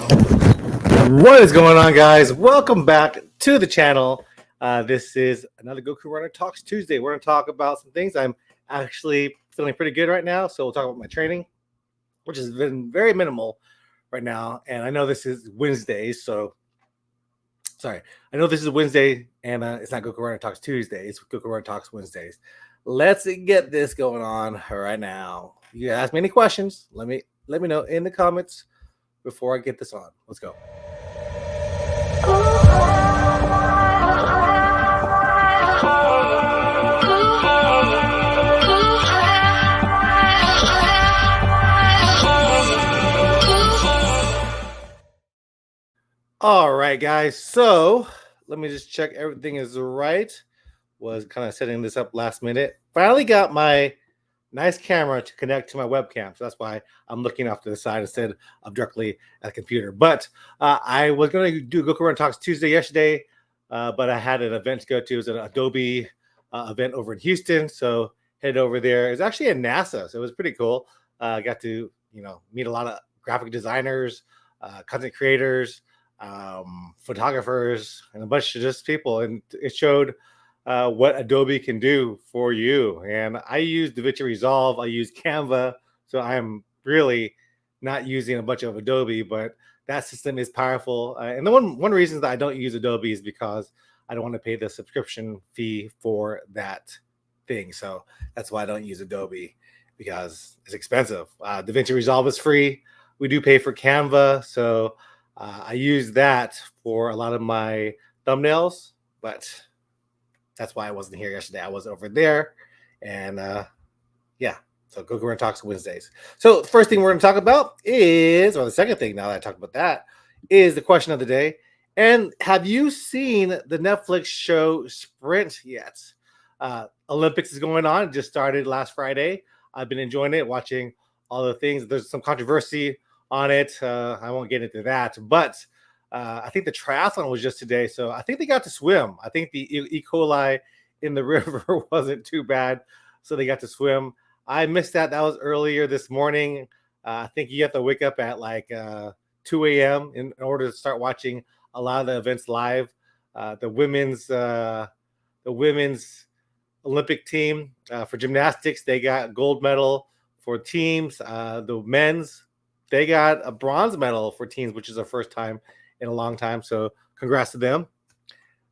What is going on, guys? Welcome back to the channel. This is another Goku Runner Talks Tuesday. We're going to talk about some things. I'm actually feeling pretty good right now, so we'll talk about my training, which has been very minimal right now. And I know this is Wednesday, so sorry. I know this is Wednesday, and it's not Goku Runner Talks Tuesday. It's Goku Runner Talks Wednesdays. Let's get this going on right now. You ask me any questions? Let me know in the comments before I get this on. Let's go. All right, guys. So let me just check everything is right. Was kind of setting this up last minute. Finally got my nice camera to connect to my webcam. So that's why I'm looking off to the side instead of directly at the computer. But I was going to do Goku Run Talks Tuesday yesterday, but I had an event to go to. It was an Adobe event over in Houston. So head over there. It's actually at NASA. So it was pretty cool. I got to, meet a lot of graphic designers, content creators, photographers, and a bunch of just people. And it showed what Adobe can do for you. And I use DaVinci Resolve. I use Canva. So I'm really not using a bunch of Adobe, but that system is powerful. And the one reason that I don't use Adobe is because I don't want to pay the subscription fee for that thing. So that's why I don't use Adobe, because it's expensive. DaVinci Resolve is free. We do pay for Canva. So I use that for a lot of my thumbnails, but that's why I wasn't here yesterday. I was over there. And so Goku Run Talks Wednesdays. So the first thing we're going to talk about is, or the second thing now that I talked about that, is the question of the day. And have you seen the Netflix show Sprint yet? Olympics is going on. It just started last Friday. I've been enjoying it, watching all the things. There's some controversy on it. I won't get into that, but I think the triathlon was just today, so I think they got to swim. I think the E. coli in the river wasn't too bad, so they got to swim. I missed that. That was earlier this morning. I think you have to wake up at like 2 a.m. in order to start watching a lot of the events live. The women's Olympic team for gymnastics, they got gold medal for teams. The men's, they got a bronze medal for teams, which is the first time in a long time. So congrats to them.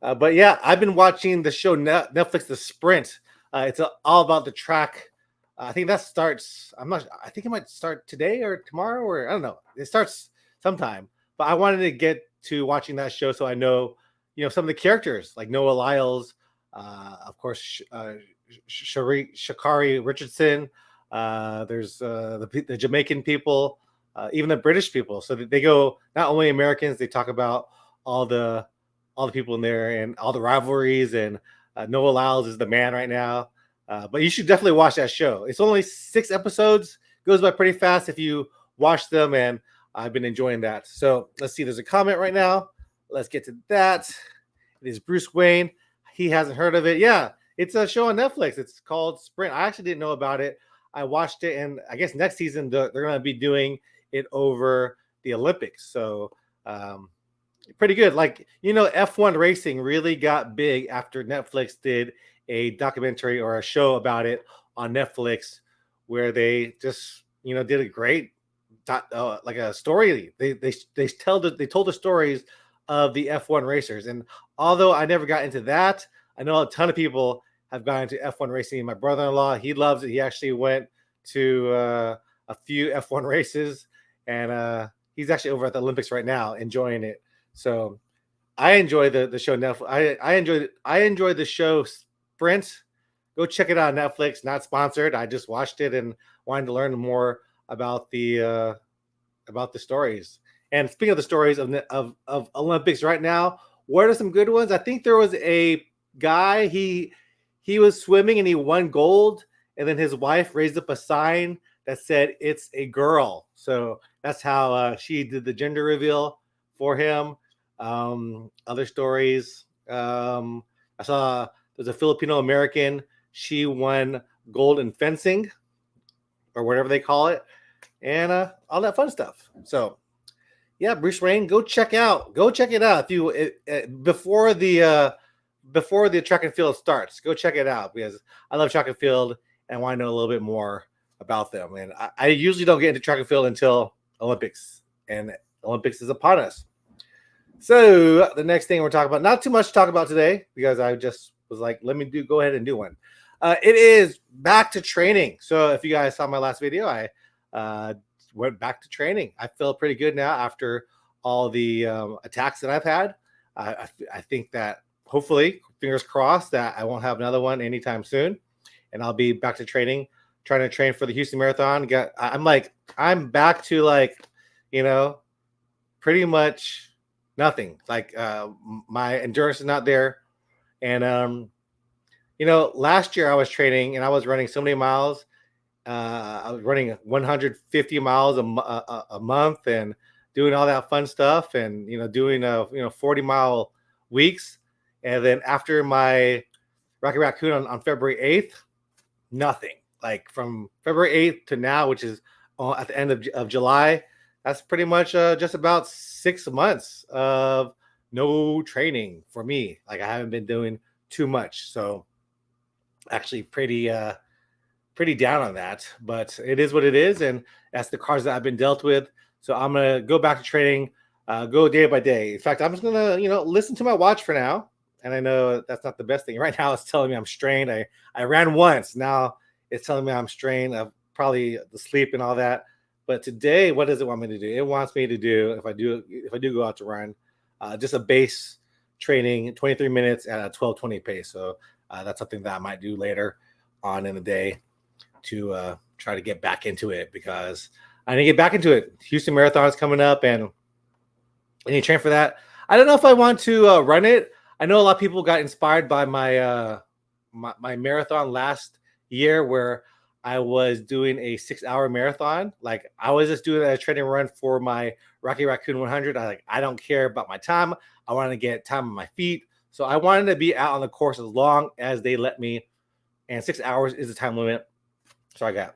But yeah, I've been watching the show Netflix, The Sprint. It's all about the track. I think that starts, I think it might start today or tomorrow, or I don't know. It starts sometime. But I wanted to get to watching that show so I know, some of the characters like Noah Lyles, of course, Sha'Carri Richardson. There's the Jamaican people, even the British people. So they go, not only Americans, they talk about all the people in there and all the rivalries. And Noah Lyles is the man right now. But you should definitely watch that show. It's only 6 episodes. Goes by pretty fast if you watch them, and I've been enjoying that. So let's see. There's a comment right now. Let's get to that. It is Bruce Wayne. He hasn't heard of it. Yeah, it's a show on Netflix. It's called Sprint. I actually didn't know about it. I watched it, and I guess next season they're going to be doing it over the Olympics. So pretty good. Like, F1 racing really got big after Netflix did a documentary or a show about it on Netflix, where they just, did a great, like a story. They told the stories of the F1 racers. And although I never got into that, I know a ton of people have gone into F1 racing. My brother-in-law, he loves it. He actually went to a few F1 races, and he's actually over at the Olympics right now enjoying it. So I enjoy the show Netflix. I enjoyed the show Sprint. Go check it out on Netflix. Not sponsored. I just watched it and wanted to learn more about the stories. And speaking of the stories of Olympics right now, what are some good ones? I think there was a guy, he was swimming and he won gold, and then his wife raised up a sign that said it's a girl. So that's how she did the gender reveal for him. Other stories, I saw there's a Filipino American. She won gold in fencing, or whatever they call it, and all that fun stuff. So Yeah, Bruce Wayne, go check it out if you before the track and field starts. Go check it out because I love track and field and want to know a little bit more about them. And I usually don't get into track and field until Olympics, and Olympics is upon us. So the next thing we're talking about, not too much to talk about today because I just was like, let me go ahead and do one. It is back to training. So if you guys saw my last video, I went back to training. I feel pretty good now after all the attacks that I've had. I think that hopefully, fingers crossed, that I won't have another one anytime soon, and I'll be back to training, trying to train for the Houston Marathon. I'm back to pretty much nothing. Like my endurance is not there, and last year I was training and I was running so many miles. I was running 150 miles a month and doing all that fun stuff, and doing 40-mile weeks. And then after my Rocky Raccoon on February 8th, nothing. Like from February 8th to now, which is at the end of July, that's pretty much just about 6 months of no training for me. Like I haven't been doing too much, so actually pretty down on that. But it is what it is, and that's the cards that I've been dealt with. So I'm gonna go back to training, go day by day. In fact, I'm just gonna listen to my watch for now. And I know that's not the best thing right now. It's telling me I'm strained. I ran once. Now it's telling me I'm strained. Of probably the sleep and all that. But today, what does it want me to do? It wants me to do, if I do go out to run, just a base training, 23 minutes at a 12:20 pace. So that's something that I might do later on in the day to try to get back into it, because I need to get back into it. Houston Marathon is coming up, and I need to train for that. I don't know if I want to run it. I know a lot of people got inspired by my my marathon last year, where I was doing a 6-hour marathon. Like I was just doing a training run for my Rocky Raccoon 100. I don't care about my time. I wanted to get time on my feet. So I wanted to be out on the course as long as they let me. And 6 hours is the time limit. So I got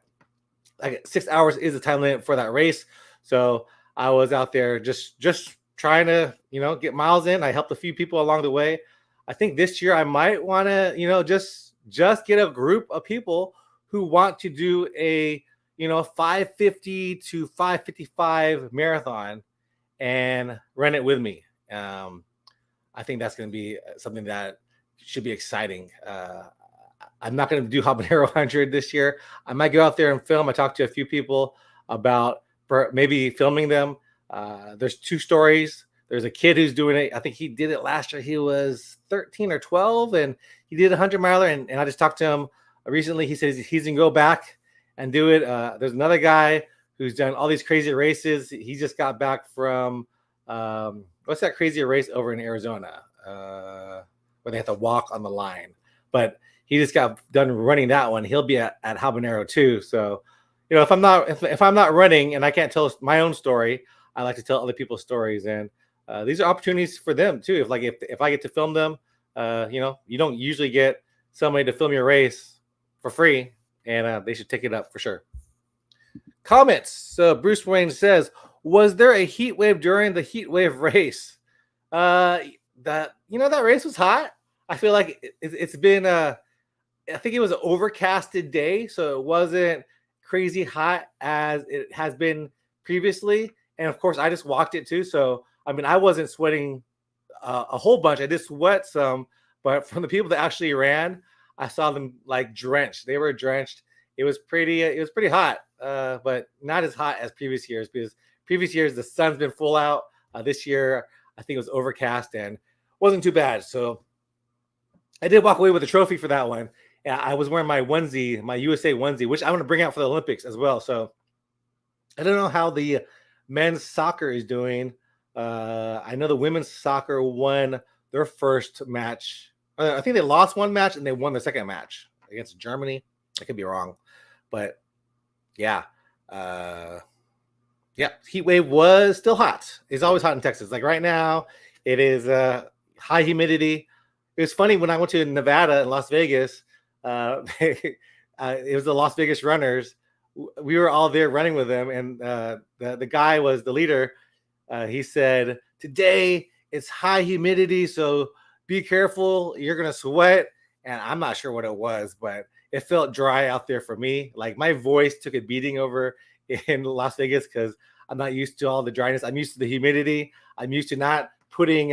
6 hours is the time limit for that race. So I was out there just trying to, get miles in. I helped a few people along the way. I think this year I might want to, just get a group of people who want to do a, 550 to 555 marathon and run it with me. I think that's going to be something that should be exciting. I'm not going to do Habanero 100 this year. I might go out there and film. I talked to a few people about maybe filming them. There's 2 stories. There's a kid who's doing it. I think he did it last year. He was 13 or 12, and he did a 100-miler. And I just talked to him recently. He says he's going to go back and do it. There's another guy who's done all these crazy races. He just got back from what's that crazy race over in Arizona where they have to walk on the line? But he just got done running that one. He'll be at Habanero too. So, if I'm not running and I can't tell my own story, I like to tell other people's stories. And these are opportunities for them too. If I get to film them, you don't usually get somebody to film your race for free, and they should take it up for sure. Comments. So Bruce Wayne says, was there a heat wave during the heat wave race? That race was hot. I feel like it's been I think it was an overcasted day, so it wasn't crazy hot as it has been previously. And of course, I just walked it too. So, I wasn't sweating a whole bunch. I did sweat some, but from the people that actually ran, I saw them like drenched. They were drenched. It was pretty hot, but not as hot as previous years, because previous years the sun's been full out. This year, I think it was overcast and wasn't too bad. So I did walk away with a trophy for that one. Yeah, I was wearing my onesie, my USA onesie, which I want to bring out for the Olympics as well. So I don't know how the men's soccer is doing. I know the women's soccer won their first match. I think they lost one match and they won the second match against Germany. I could be wrong, but yeah. Heat wave was still hot. It's always hot in Texas. Like right now, it is high humidity. It was funny when I went to Nevada and Las Vegas. It was the Las Vegas Runners. We were all there running with them, and the guy was the leader. He said, today it's high humidity, so be careful. You're going to sweat. And I'm not sure what it was, but it felt dry out there for me. Like my voice took a beating over in Las Vegas because I'm not used to all the dryness. I'm used to the humidity. I'm used to not putting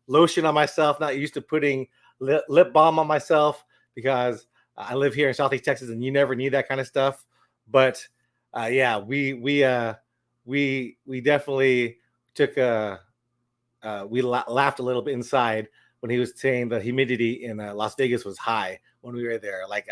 lotion on myself, not used to putting lip balm on myself because I live here in Southeast Texas and you never need that kind of stuff. But yeah, we definitely took we laughed a little bit inside when he was saying the humidity in Las Vegas was high when we were there. Like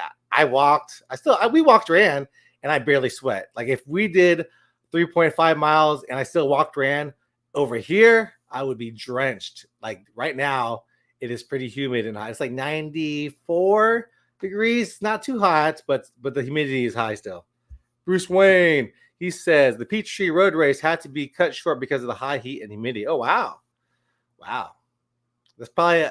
we walked ran and I barely sweat. Like if we did 3.5 miles and I still walked ran over here, I would be drenched. Like right now, it is pretty humid and hot. It's like 94 degrees, not too hot, but the humidity is high still. Bruce Wayne, he says the Peachtree Road Race had to be cut short because of the high heat and humidity. Oh wow, that's probably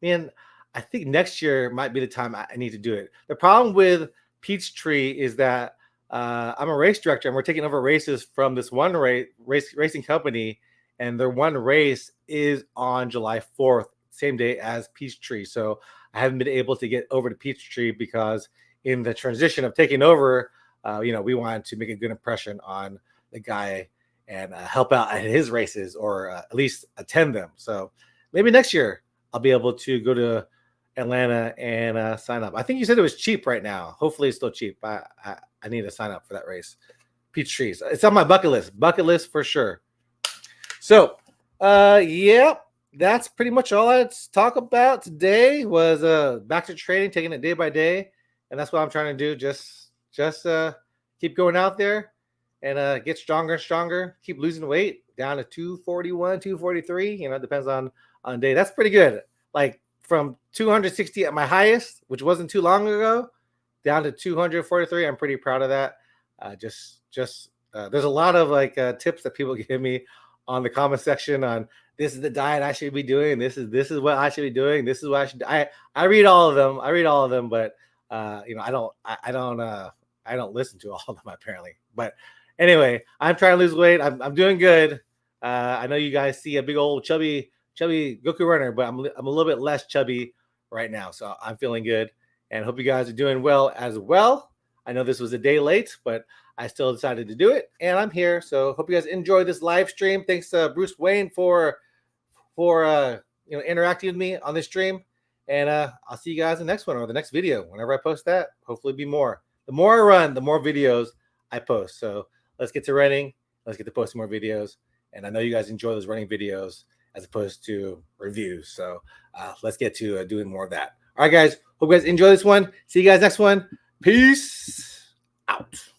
man. I think next year might be the time I need to do it. The problem with Peachtree is that I'm a race director and we're taking over races from this one racing company, and their one race is on July 4th, same day as Peachtree. So I haven't been able to get over to Peachtree because in the transition of taking over, we wanted to make a good impression on the guy and help out at his races or at least attend them. So maybe next year I'll be able to go to Atlanta and sign up. I think you said it was cheap right now. Hopefully it's still cheap. I need to sign up for that race. Peachtrees. It's on my bucket list for sure. So, yeah, that's pretty much all I had to talk about today was back to trading, taking it day by day. And that's what I'm trying to do. Just keep going out there and get stronger and stronger. Keep losing weight down to 241, 243. You know, it depends on day. That's pretty good. Like from 260 at my highest, which wasn't too long ago, down to 243. I'm pretty proud of that. There's a lot of like tips that people give me on the comment section on this is the diet I should be doing. This is what I should be doing. This is what I should. I read all of them, but I don't listen to all of them apparently. But anyway, I'm trying to lose weight. I'm doing good. I know you guys see a big old chubby Goku runner, but I'm a little bit less chubby right now, so I'm feeling good. And hope you guys are doing well as well. I know this was a day late, but I still decided to do it, and I'm here. So hope you guys enjoy this live stream. Thanks to Bruce Wayne for interacting with me on this stream. And I'll see you guys in the next one or the next video. Whenever I post that, hopefully be more. The more I run, the more videos I post. So let's get to running. Let's get to posting more videos. And I know you guys enjoy those running videos as opposed to reviews. So let's get to doing more of that. All right, guys. Hope you guys enjoy this one. See you guys next one. Peace out.